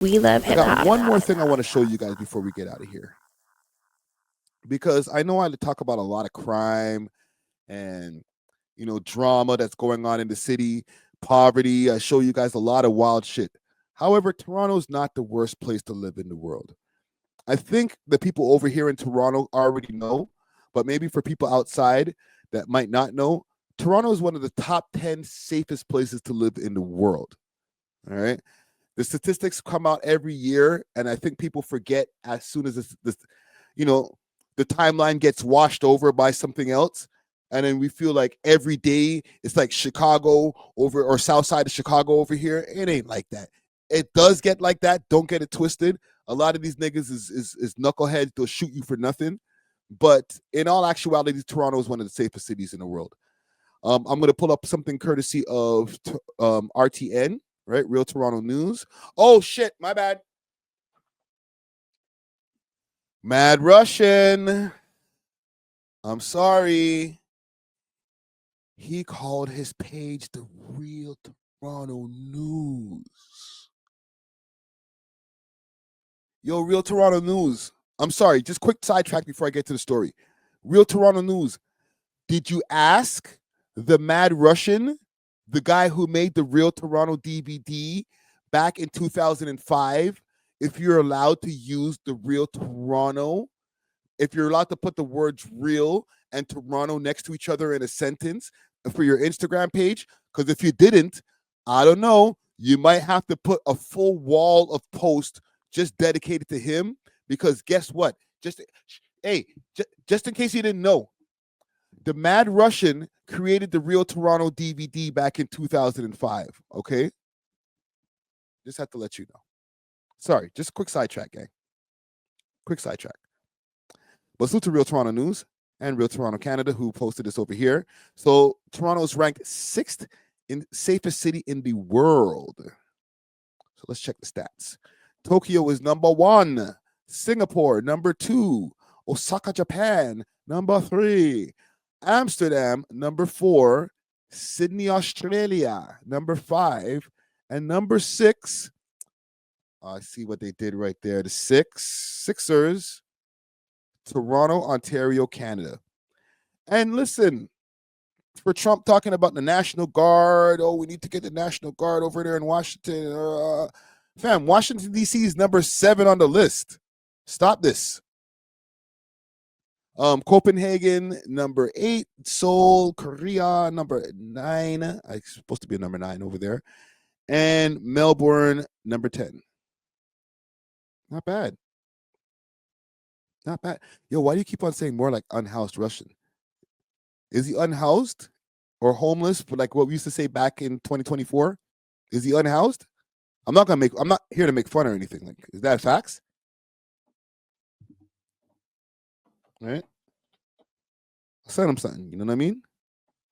We love I hip got hop. one more thing I want to show you guys before we get out of here. Because I know I talk about a lot of crime and drama that's going on in the city, poverty. I show you guys a lot of wild shit. However, Toronto's not the worst place to live in the world. I think the people over here in Toronto already know, but maybe for people outside that might not know, Toronto is one of the top 10 safest places to live in the world. All right. The statistics come out every year, and I think people forget as soon as you know, the timeline gets washed over by something else. And then we feel like every day it's like Chicago over or south side of Chicago over here. It ain't like that. It does get like that. Don't get it twisted. A lot of these niggas is knuckleheads. They'll shoot you for nothing. But in all actuality, Toronto is one of the safest cities in the world. I'm gonna pull up something courtesy of RTN, right? Real Toronto News. Oh shit, my bad. Mad Russian. I'm sorry. He called his page the Real Toronto News. Yo, Real Toronto News. I'm sorry, just quick sidetrack before I get to the story. Real Toronto News. Did you ask the Mad Russian, the guy who made the Real Toronto DVD back in 2005, if you're allowed to use the Real Toronto, if you're allowed to put the words real and Toronto next to each other in a sentence for your Instagram page? Because if you didn't, I don't know, you might have to put a full wall of posts just dedicated to him. Because guess what? Just in case you didn't know, the Mad Russian created the Real Toronto DVD back in 2005. Okay, just have to let you know. Sorry, just a quick sidetrack, gang. Quick sidetrack. But salute to Real Toronto News and Real Toronto Canada, who posted this over here. So Toronto is ranked 6th in safest city in the world. So let's check the stats. Tokyo is number 1. Singapore, number 2. Osaka, Japan, number 3. Amsterdam, number 4. Sydney, Australia, number 5. And number 6, I see what they did right there. The Sixers, Toronto, Ontario, Canada. And listen, for Trump talking about the National Guard, oh, we need to get the National Guard over there in Washington. Fam, Washington, D.C. is number 7 on the list. Stop this. Copenhagen, number 8. Seoul, Korea, number 9. I'm supposed to be a number 9 over there. And Melbourne, number 10. Not bad. Not bad. Yo, why do you keep on saying more like unhoused Russian? Is he unhoused or homeless? For like what we used to say back in 2024? Is he unhoused? I'm not here to make fun or anything. Like, is that facts? Right? Send him something. You know what I mean?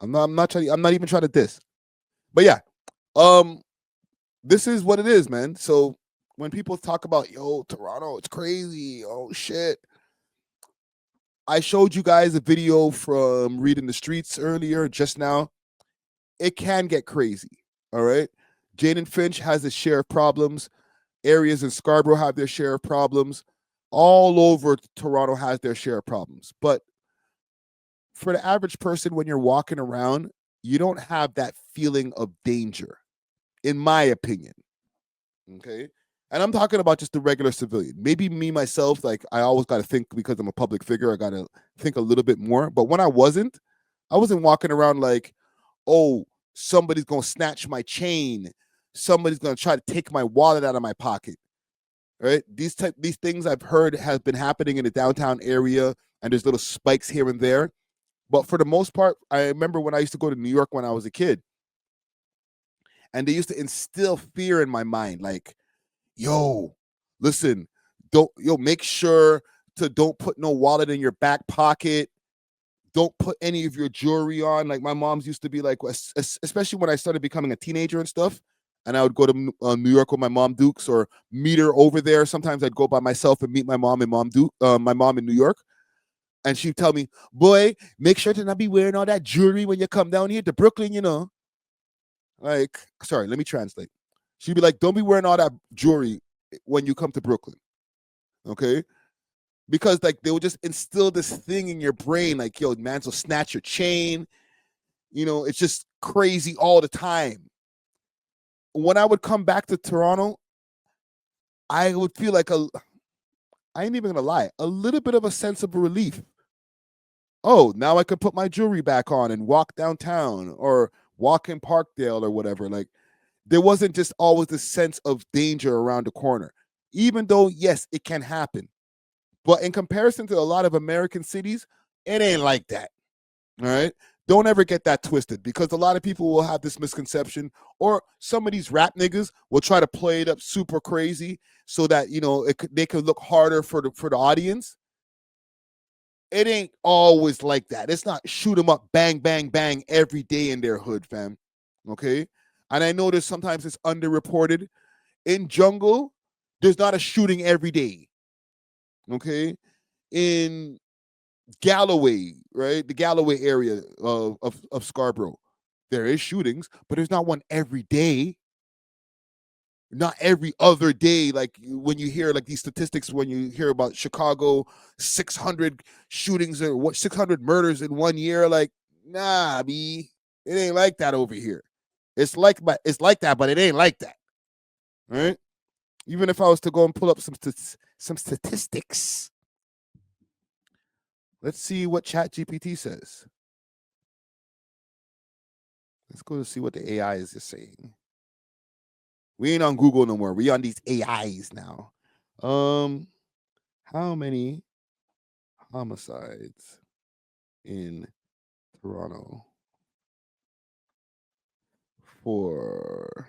I'm not even trying to diss. But yeah, this is what it is, man. So when people talk about yo Toronto, it's crazy. Oh shit. I showed you guys a video from Reading the Streets earlier, just now. It can get crazy. All right. Jane and Finch has a share of problems. Areas in Scarborough have their share of problems. All over Toronto has their share of problems. But for the average person, when you're walking around, you don't have that feeling of danger, in my opinion. Okay. And I'm talking about just the regular civilian. Maybe me, myself, like I always got to think because I'm a public figure, I got to think a little bit more. But when I wasn't walking around like, oh, somebody's going to snatch my chain. Somebody's going to try to take my wallet out of my pocket. Right? These things I've heard have been happening in the downtown area, and there's little spikes here and there. But for the most part, I remember when I used to go to New York when I was a kid, and they used to instill fear in my mind, like, yo, listen, make sure to don't put no wallet in your back pocket. Don't put any of your jewelry on. Like my mom's used to be like, especially when I started becoming a teenager and stuff. And I would go to New York with my mom Dukes or meet her over there. Sometimes I'd go by myself and meet my mom and my mom in New York. And she'd tell me, boy, make sure to not be wearing all that jewelry when you come down here to Brooklyn, you know. Like, sorry, let me translate. She'd be like, don't be wearing all that jewelry when you come to Brooklyn. Okay, because like they will just instill this thing in your brain, like, yo, man, will snatch your chain. It's just crazy all the time. When I would come back to Toronto, I would feel like I ain't even gonna lie, a little bit of a sense of relief. Oh, now I could put my jewelry back on and walk downtown or walk in Parkdale or whatever. Like, there wasn't just always this sense of danger around the corner, even though, yes, it can happen. But in comparison to a lot of American cities, it ain't like that. All right. Don't ever get that twisted, because a lot of people will have this misconception, or some of these rap niggas will try to play it up super crazy so that, they could look harder for the audience. It ain't always like that. It's not shoot 'em up, bang, bang, bang every day in their hood, fam. Okay. And I know that sometimes it's underreported. In Jungle, there's not a shooting every day. Okay. In Galloway, right? The Galloway area of Scarborough, there is shootings, but there's not one every day. Not every other day. Like when you hear like these statistics, when you hear about Chicago, 600 shootings or what, 600 murders in 1 year, like, nah, B, it ain't like that over here. It's like that, but it ain't like that, right? Even if I was to go and pull up some statistics, let's see what ChatGPT says. Let's go to see what the AI is just saying. We ain't on Google no more. We on these AIs now. How many homicides in Toronto for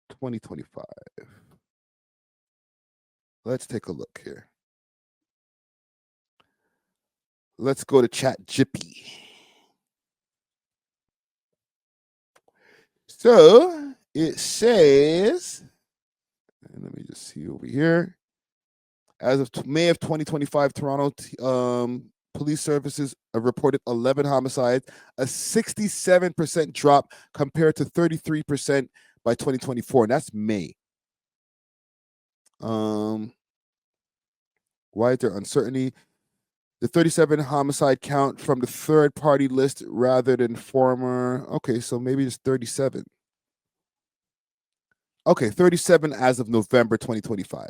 2025? Let's take a look here. Let's go to ChatGPT. So it says, and let me just see over here. As of May of 2025, Toronto police services have reported 11 homicides, a 67% drop compared to 33% by 2024. And that's May. Why is there uncertainty? The 37 homicide count from the third party list rather than former. Okay, so maybe it's 37. Okay, 37 as of November 2025.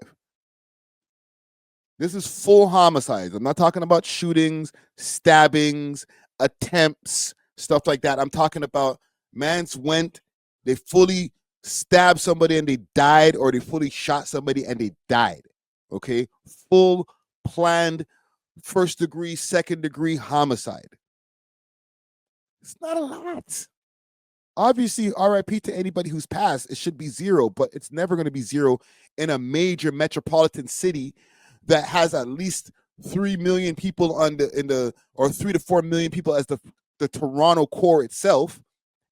This is full homicides. I'm not talking about shootings, stabbings, attempts, stuff like that. I'm talking about mans went, they fully stabbed somebody and they died, or they fully shot somebody and they died. Okay? Full planned first degree, second degree homicide. It's not a lot. Obviously, RIP to anybody who's passed. It should be zero, but it's never going to be zero in a major metropolitan city that has at least 3 million people or 3 to 4 million people as the Toronto core itself.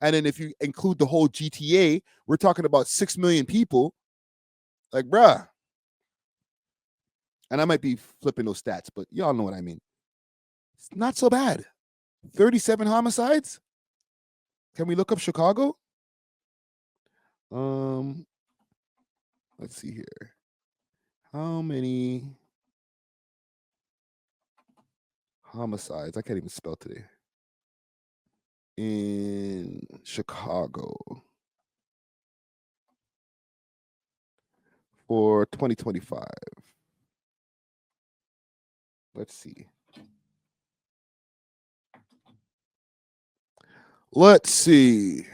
And then if you include the whole GTA, we're talking about 6 million people. Like, bruh. And I might be flipping those stats, but y'all know what I mean. It's not so bad. 37 homicides? Can we look up Chicago? Let's see here. How many homicides? I can't even spell today. In Chicago for 2025. Let's see. Let's see.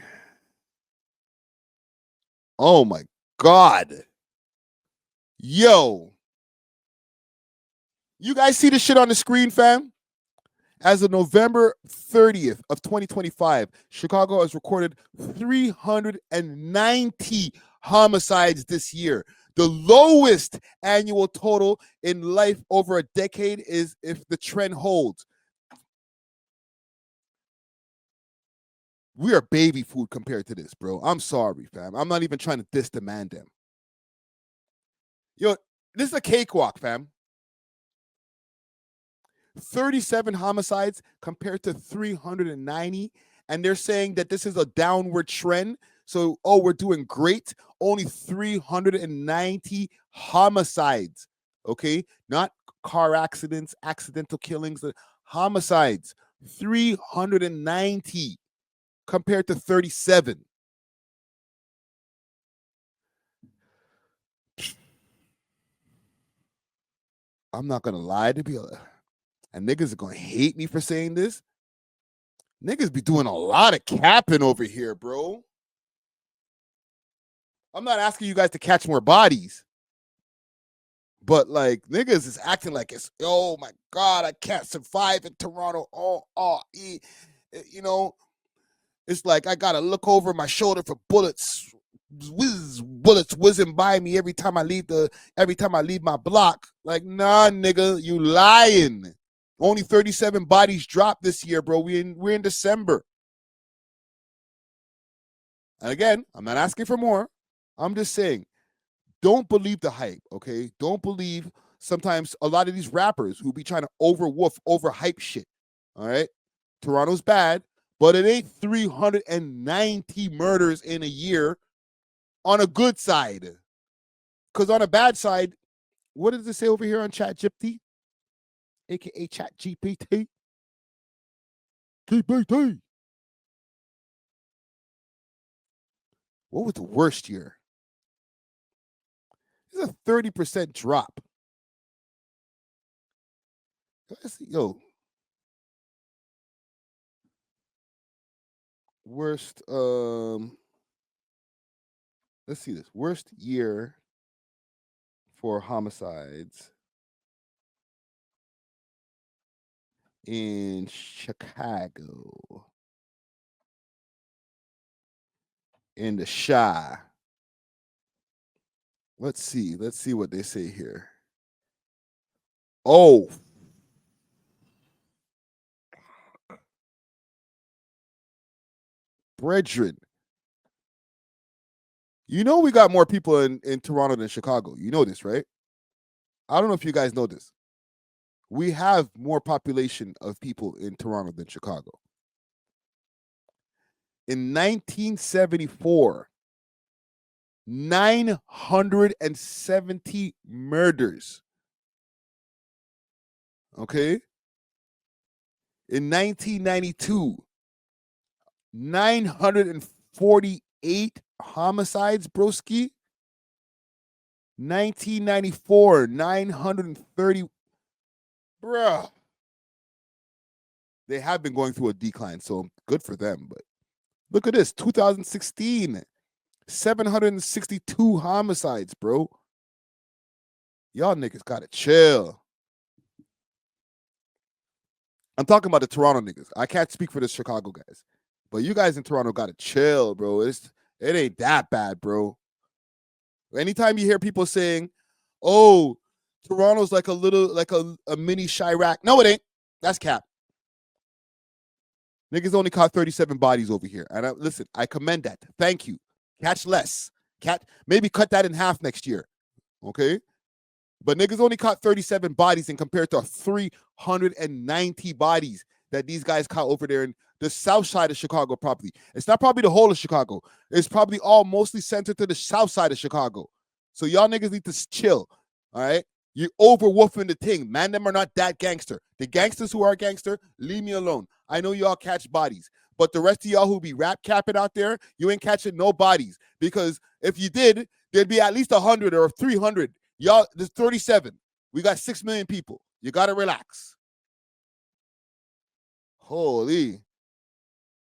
Oh my God. Yo. You guys see the shit on the screen, fam? As of November 30th of 2025, Chicago has recorded 390 homicides this year. The lowest annual total in life over a decade is if the trend holds. We are baby food compared to this, bro. I'm sorry, fam. I'm not even trying to diss the man them. Yo, this is a cakewalk, fam. 37 homicides compared to 390, and they're saying that this is a downward trend. So, oh, we're doing great. Only 390 homicides. Okay, not car accidents, accidental killings, homicides. 390 compared to 37. I'm not gonna lie to be, and niggas are gonna hate me for saying this. Niggas be doing a lot of capping over here, bro. I'm not asking you guys to catch more bodies, but like niggas is acting like it's, oh my god, I can't survive in Toronto. You know, it's like I gotta look over my shoulder for bullets whizzing by me every time I leave my block. Like, nah, nigga, you lying. Only 37 bodies dropped this year, bro. We're in December. And again, I'm not asking for more. I'm just saying, don't believe the hype, okay? Don't believe sometimes a lot of these rappers who be trying to overhype shit. All right? Toronto's bad, but it ain't 390 murders in a year on a good side. Because on a bad side, what does it say over here on ChatGPT? AKA ChatGPT. GPT. What was the worst year? It's a 30% drop. Yo. Worst, let's see this. Worst year for homicides in Chicago. In the Chi. Let's see what they say here. Oh. Brethren. You know we got more people in Toronto than Chicago. You know this, right? I don't know if you guys know this. We have more population of people in Toronto than Chicago. In 1974, 970 murders. Okay? In 1992, 948 homicides, broski. 1994, 930. Bruh. They have been going through a decline, so good for them. But look at this, 2016, 762 homicides, bro. Y'all niggas gotta chill. I'm talking about the Toronto niggas. I can't speak for the Chicago guys. But you guys in Toronto gotta chill, bro. It ain't that bad, bro. Anytime you hear people saying, oh, Toronto's like a mini Chirac. No, it ain't. That's cap. Niggas only caught 37 bodies over here. And listen, I commend that. Thank you. Catch less. Maybe cut that in half next year. Okay? But niggas only caught 37 bodies and compared to 390 bodies that these guys caught over there in the south side of Chicago property. It's not probably the whole of Chicago. It's probably all mostly centered to the south side of Chicago. So y'all niggas need to chill. All right? You're overwoofing the thing. Man, them are not that gangster. The gangsters who are gangster, leave me alone. I know y'all catch bodies. But the rest of y'all who be rap capping out there, you ain't catching no bodies. Because if you did, there'd be at least 100 or 300. Y'all, there's 37. We got 6 million people. You got to relax. Holy.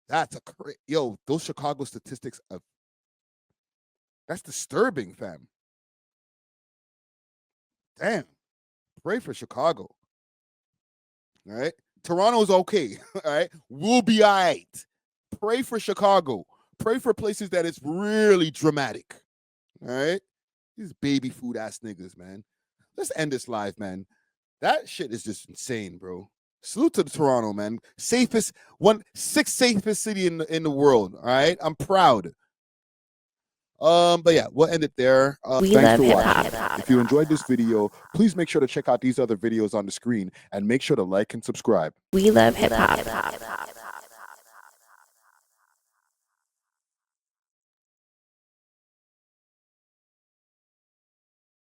That's yo, those Chicago statistics, that's disturbing, fam. Damn. Pray for Chicago. All right? Toronto's okay. All right? We'll be all right. Pray for Chicago. Pray for places that it's really dramatic. All right? These baby food ass niggas, man. Let's end this live, man. That shit is just insane, bro. Salute to Toronto, man. Sixth safest city in the world. All right, I'm proud. But yeah, we'll end it there. Thanks for watching. If you enjoyed this video, please make sure to check out these other videos on the screen and make sure to like and subscribe. We love hip hop.